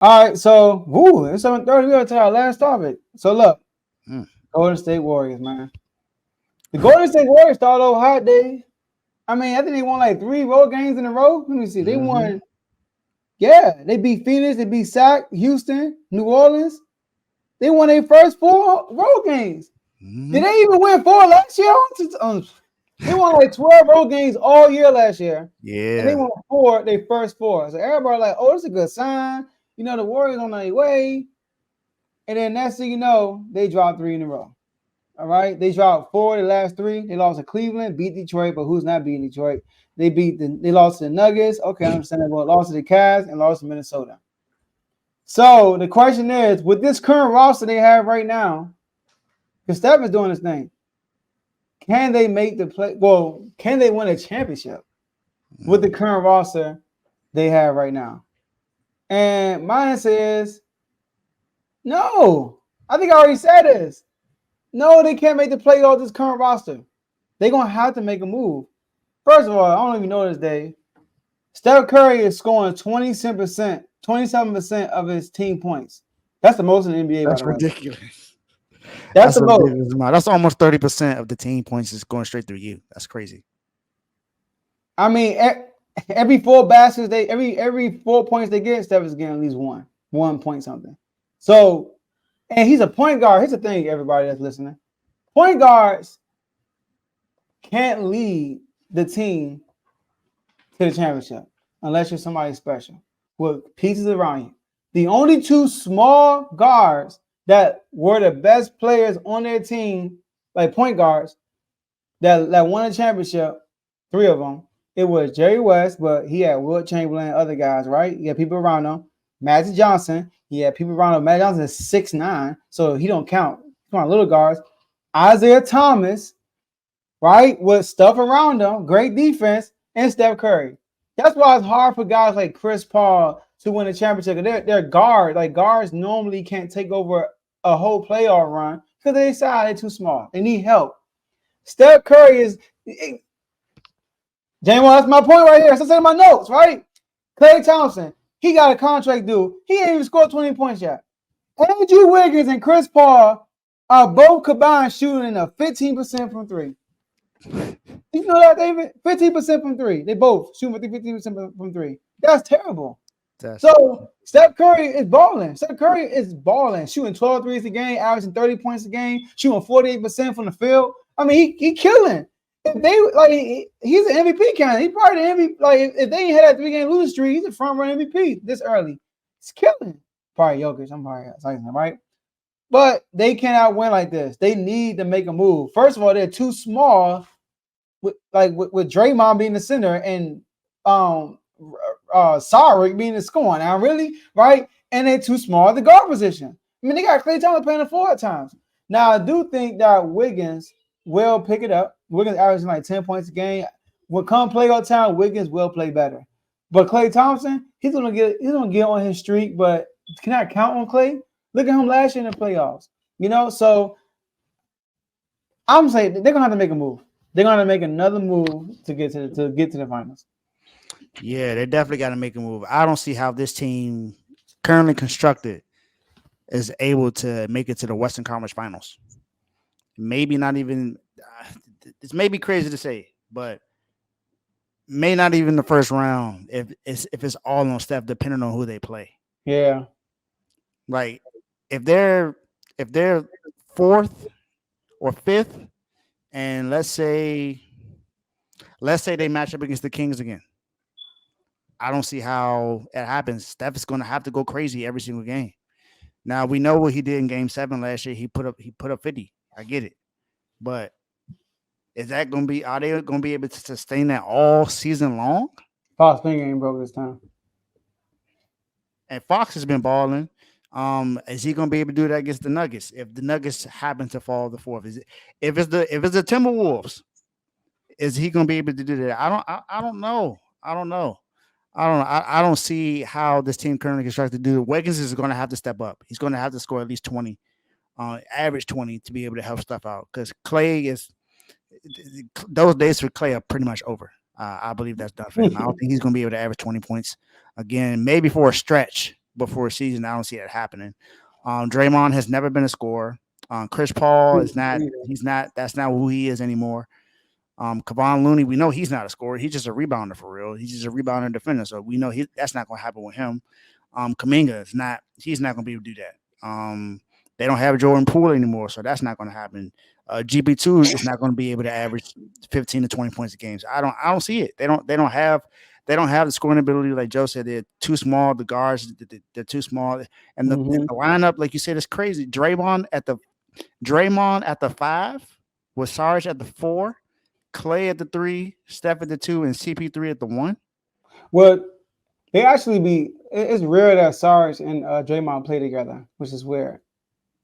All right, so it's 7:30. We got to our last topic. So look, Mm. Golden State Warriors, man. The Golden State Warriors started off hot. I think they won like 3 road games in a row. Let me see. They Mm-hmm. won. Yeah, they beat Phoenix. They beat Sac, Houston, New Orleans. They won their first 4 road games. Mm-hmm. Did they even win 4 last year? They won like 12 road games all year last year, and they Yeah. won 4 their first 4. So everybody like, oh, this is a good sign. The Warriors on their way. And then next thing you know, they dropped 3 in a row. All right, they dropped 4 the last 3. They lost to Cleveland, beat Detroit, but who's not beating Detroit? They lost to the Nuggets. Okay, I understand that. Well, lost to the Cavs and lost to Minnesota. So the question is, with this current roster they have right now, because Steph is doing this thing, can they make the play? Well, can they win a championship with the current roster they have right now? And my answer is no. I think I already said this. No, they can't make the playoffs with this current roster. They're gonna have to make a move. First of all, I don't even know this day. Steph Curry is scoring 27% of his team points. That's the most in the NBA, by That's the way. ridiculous. That's That's the a most. ridiculous amount. That's almost 30% of the team points is going straight through you. That's crazy. I mean, every 4 baskets every 4 points they get, Steph is getting at least 1 point something. So, and he's a point guard. Here's the thing, everybody that's listening: point guards can't lead the team to the championship unless you're somebody special with pieces around you. The only 2 small guards that were the best players on their team, like point guards, that won a championship, 3 of them. It was Jerry West, but he had Wilt Chamberlain and other guys, right? He had people around him. Magic Johnson, he had people around him. Magic Johnson is 6'9", so he don't count. Come on, little guards. Isaiah Thomas, right, with stuff around him, great defense, and Steph Curry. That's why it's hard for guys like Chris Paul to win a championship. They're guards. Like guards normally can't take over a whole playoff run because they decide they're too small. They need help. Steph Curry is James. That's my point right here. So say my notes, right? Klay Thompson, he got a contract due. He ain't even scored 20 points yet. Andrew Wiggins and Chris Paul are both combined shooting a 15% from three. You know that, David? 15% from three. They both shooting 15% from three. That's terrible. That's So Steph Curry is balling. Steph Curry is balling, shooting 12 threes a game, averaging 30 points a game, shooting 48% from the field. I mean, he killing. If they he's an MVP candidate. He probably the MVP. Like if they ain't had that 3-game losing streak, he's a front run MVP this early. He's killing. Probably Jokic. I'm probably saying that, right? But they cannot win like this. They need to make a move. First of all, they're too small. With Draymond being the center and Sarek being the scoring. Now, really, right? And they're too small at the guard position. I mean, they got Klay Thompson playing the floor at times. Now, I do think that Wiggins will pick it up. Wiggins averaging like 10 points a game. When come playoff time, Wiggins will play better. But Klay Thompson, he's gonna get on his streak, but cannot count on Klay. Look at him last year in the playoffs. So I'm saying they're gonna have to make a move. They're gonna make another move to get to the finals. Yeah, they definitely got to make a move. I don't see how this team currently constructed is able to make it to the Western Conference Finals. Maybe not even. It's maybe crazy to say, but may not even the first round if it's all on Steph, depending on who they play. Yeah. Like if they're fourth or fifth, and let's say they match up against the Kings again. I don't see how it happens. Steph is going to have to go crazy every single game. Now we know what he did in Game 7 last year. He put up 50. I get it, but is that going to be? Are they going to be able to sustain that all season long? Fox finger ain't broke this time. And Fox has been balling. Is he going to be able to do that against the Nuggets? If the Nuggets happen to fall the fourth, if it's the Timberwolves, is he going to be able to do that? I don't know. I don't know. I don't see how this team currently constructed to do. Wiggins is going to have to step up. He's going to have to score at least 20, average 20 to be able to help stuff out. Because Clay is those days for Clay are pretty much over. I believe that's done for him. I don't think he's going to be able to average 20 points again. Maybe for a stretch, before a season. I don't see that happening. Draymond has never been a scorer. Chris Paul is not. He's not. That's not who he is anymore. Kevon Looney, we know he's not a scorer. He's just a rebounder for real. He's just a rebounder and defender. So we know that's not going to happen with him. Kuminga is not. He's not going to be able to do that. They don't have Jordan Poole anymore, so that's not going to happen. GB2 is not going to be able to average 15 to 20 points a game. So I don't see it. They don't have the scoring ability, like Joe said. They're too small. The guards, they're too small, and the lineup, like you said, is crazy. Draymond at the 5, with Sarge at the 4, Clay at the 3, Steph at the 2, and CP3 at the 1. Well, they actually it's rare that Sarge and Draymond play together, which is weird.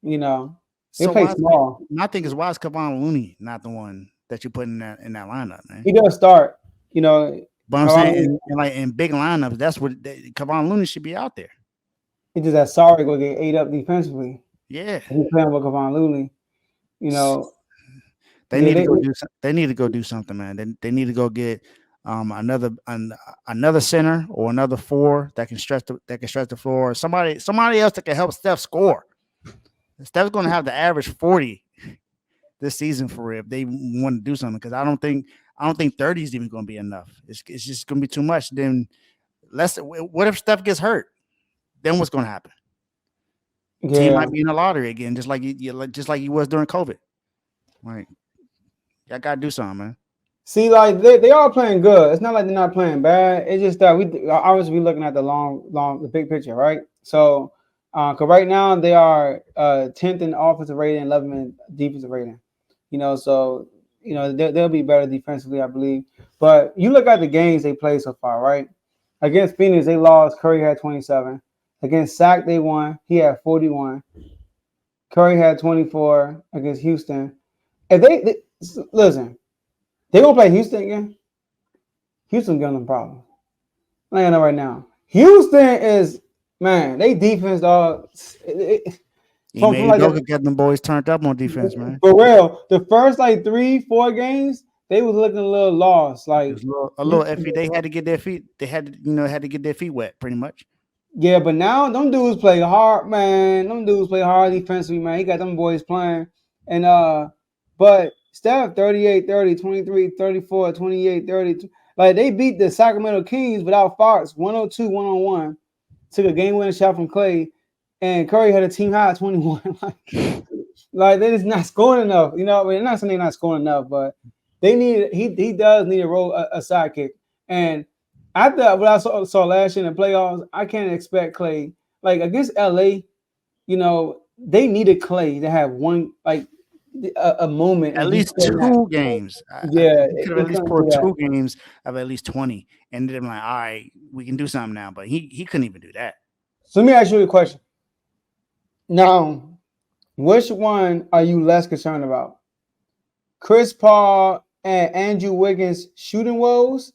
They play small. My thing is, why is Kevon Looney not the one that you put in that lineup, man? He does start, But I'm saying, in big lineups, that's what Kevon Looney should be out there. He just that Sarge go get ate up defensively. Yeah, he's playing with Kevon Looney. They need to go do. They need to go do something, man. They need to go get another center or another 4 that can stretch the floor. Somebody else that can help Steph score. Steph's going to have to average 40 this season for real if they want to do something. Because I don't think 30 is even going to be enough. It's just going to be too much. Then what if Steph gets hurt? Then what's going to happen? Yeah. Team might be in the lottery again, just like he was during COVID. Right. Y'all got to do something, man. See, like they are playing good. It's not like they're not playing bad. It's just that we obviously looking at the big picture, right? So. Because right now they are 10th in offensive rating, 11th in defensive rating. So they'll be better defensively, I believe. But you look at the games they played so far, right? Against Phoenix, they lost. Curry had 27. Against Sac, they won. He had 41. Curry had 24 against Houston. If they listen, they gonna play Houston again. Houston giving them problems. I know right now. Houston is. Man, they defense, dog. Get them boys turned up on defense, man. For real, the first 3-4 games, they was looking a little lost, like a little iffy. They had to get their feet. They had to get their feet wet, pretty much. Yeah, but now them dudes play hard, man. Them dudes play hard defensively, man. He got them boys playing, and but Steph 38, 30, 23, 34, 28, 30. Like they beat the Sacramento Kings without Fox, 102, 1-on-1. Took a game-winning shot from Clay, and Curry had a team high 21. like they just not scoring enough. I'm not saying they're not scoring enough, but they need. He does need a sidekick. And after what I saw last year in the playoffs, I can't expect Clay against LA. They needed Clay to have one a moment. At least 2 games. Yeah, he could have at least poured 2 games of at least 20, and then like, all right, we can do something now. But he couldn't even do that. So let me ask you a question. Now, which one are you less concerned about? Chris Paul and Andrew Wiggins shooting woes,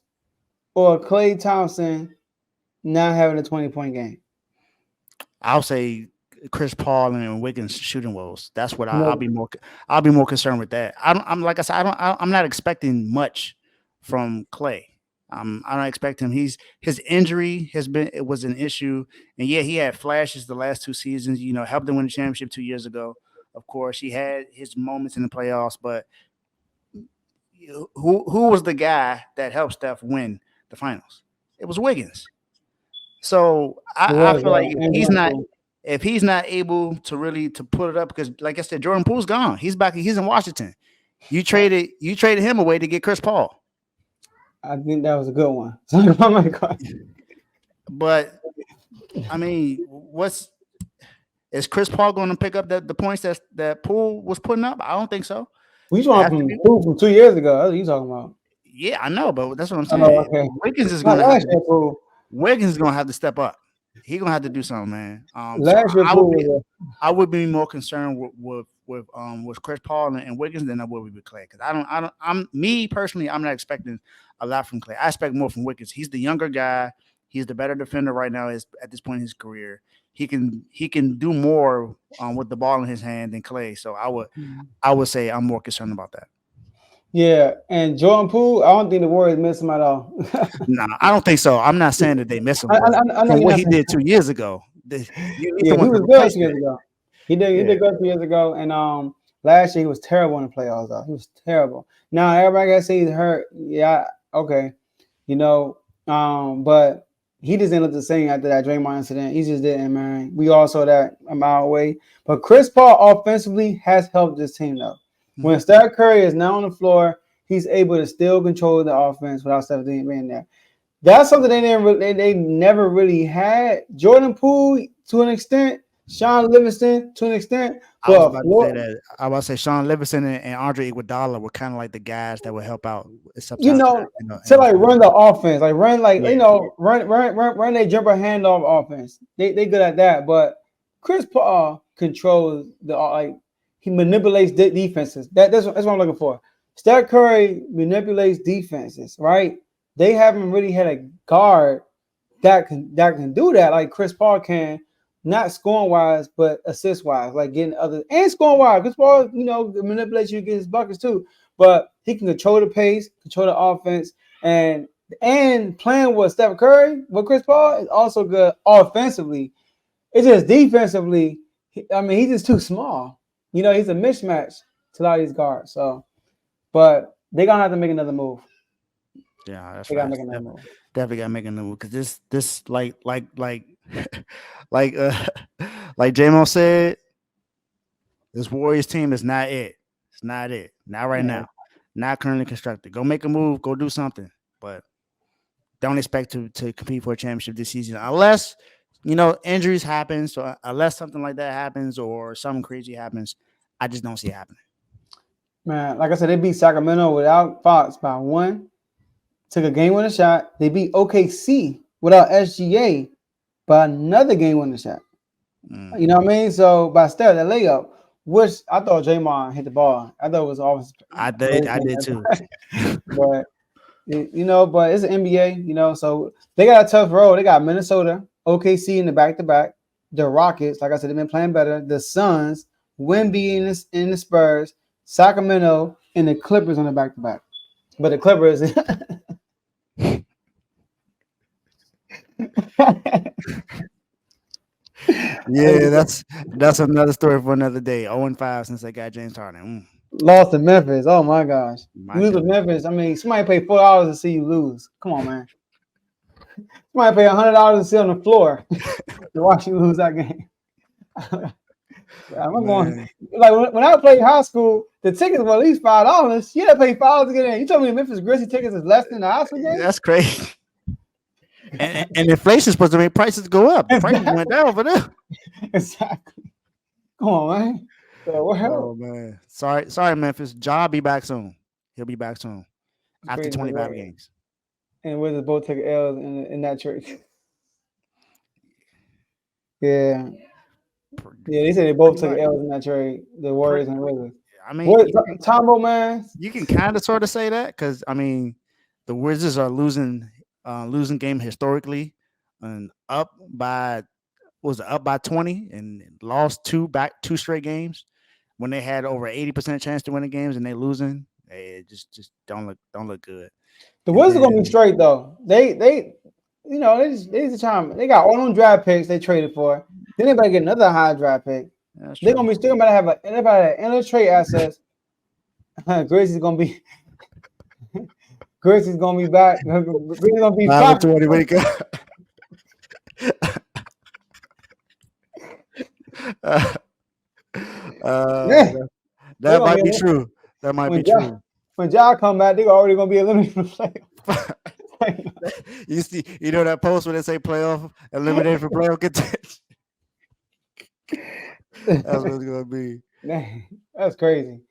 or Klay Thompson not having a 20-point game? I'll say Chris Paul and Wiggins shooting woes. That's what I'll be more concerned with that. I'm like I said, I'm not expecting much from Klay. I don't expect him. His injury was an issue, and yeah, he had flashes the last 2 seasons. Helped them win the championship 2 years ago. Of course, he had his moments in the playoffs, but who was the guy that helped Steph win the finals? It was Wiggins. So I feel like if he's not able to really to put it up, because like I said, Jordan Poole's gone. He's back. He's in Washington. You traded him away to get Chris Paul. I think that was a good one. But I mean, is Chris Paul going to pick up the points that Poole was putting up? I don't think so. We talking from Poole from 2 years ago. That's what you talking about. Yeah, I know, but that's what I'm saying. Okay. Wiggins is going to have to step up. He's gonna have to do something, man. I would be more concerned with Chris Paul and Wiggins than I would with Klay, because I'm not expecting a lot from Klay. I expect more from Wiggins. He's the younger guy. He's the better defender right now. At this point in his career, he can do more with the ball in his hand than Klay. So I would say I'm more concerned about that. Yeah, and Jordan Poole, I don't think the Warriors miss him at all. No, I don't think so. I'm not saying that they miss him from what he did 2 years ago. You need Yeah, he someone to was good replace 2 years that. ago. He did good 2 years ago, and last year he was terrible in the playoffs. Though he was terrible. Now everybody got to say he's hurt. Yeah, okay, you know, but he just didn't look the same after that Draymond incident. He just didn't, man. We all saw that a mile away. But Chris Paul offensively has helped this team though. When Steph Curry is now on the floor, he's able to still control the offense without Steph being there. That's something they never really had. Jordan Poole to an extent, Sean Livingston to an extent, I was but about to say that. I was about to say Sean Livingston and Andre Iguodala were kind of like the guys that would help out you sometimes. know, In to those like run the offense, like run like yeah, run their jumper handoff offense. They good at that, but Chris Paul controls the like he manipulates defenses. That's what I'm looking for. Steph Curry manipulates defenses, right? They haven't really had a guard that can do that like Chris Paul can, not scoring wise, but assist wise, like getting others and scoring wise. Chris Paul, manipulates you to get his buckets too, but he can control the pace, control the offense, and playing with Steph Curry with Chris Paul is also good offensively. It's just defensively. He's just too small. He's a mismatch to a lot of these guards. So, but they're gonna have to make another move. yeah, that's They gotta right. make another move. Definitely got to make a new because this like like like J-Mo said, this Warriors team is not it. It's not it. Not right now. Not currently constructed. Go make a move. Go do something. But don't expect to compete for a championship this season unless injuries happen. So unless something like that happens or something crazy happens, I just don't see it happening. Man, like I said, they beat Sacramento without Fox by 1. Took a game-winning shot. They beat OKC without SGA by another game-winning shot. You know what I mean? So by Steph, that layup, which I thought Draymond hit the ball. I thought it was always. I did too. But but it's an NBA. So they got a tough road. They got Minnesota, OKC in the back-to-back, the Rockets. Like I said, they've been playing better. The Suns, Wemby in the Spurs, Sacramento, and the Clippers on the back-to-back. But the Clippers. Yeah, that's another story for another day. 0-5 since they got James Harden. Lost to Memphis. Oh my gosh. My Lose to Memphis. Somebody paid $4 to see you lose. Come on, man. Somebody pay $100 to sit on the floor to watch you lose that game. I'm going like when I played high school, the tickets were at least $5. You had to pay $5 to get in. You told me the Memphis Grizzlies tickets is less than the high school game? That's crazy. And inflation is supposed to make prices go up. The prices went down for them. Exactly. Come on, man. So, oh man. Sorry, Memphis. Ja be back soon. He'll be back soon. After 25 games. And Wizards both took L's in that trade. Yeah. Yeah, they said they both took L's in that trade. The Warriors and Wizards. Tomo, man. You can kind of sort of say that because the Wizards are losing game historically and up by 20 and lost two straight games when they had over 80% chance to win the games and they losing. It just don't look good. The Wizards are gonna be straight though. They just trying. They got all them draft picks they traded for. Then they better get another high draft pick. They're gonna be still better have another trade assets. Gracie's gonna be back. Gracie's gonna be 5-20 when he got. That might be true. That might be true. When Ja come back, they're already gonna be eliminated from playoff. You know that post where they say playoff eliminated for playoff contention. That's what it's gonna be. That's crazy.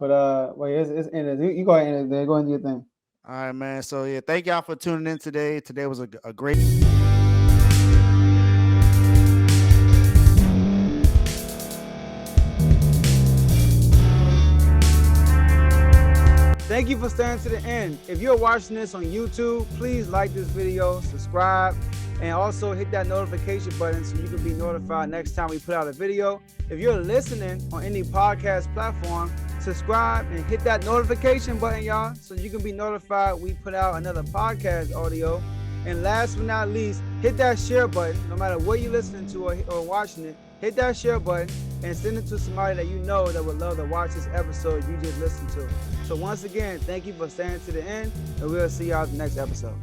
But wait, it's ended. You go ahead and end it. Go and do your thing. All right, man. So yeah, thank y'all for tuning in today. Today was a great. Thank you for staying to the end. If you're watching this on YouTube, please like this video, subscribe, and also hit that notification button so you can be notified next time we put out a video. If you're listening on any podcast platform, subscribe and hit that notification button, y'all, so you can be notified we put out another podcast audio. And last but not least, hit that share button. No matter what you're listening to or watching it, hit that share button and send it to somebody that you know that would love to watch this episode you just listened to. So once again, thank you for staying to the end, and we'll see y'all the next episode.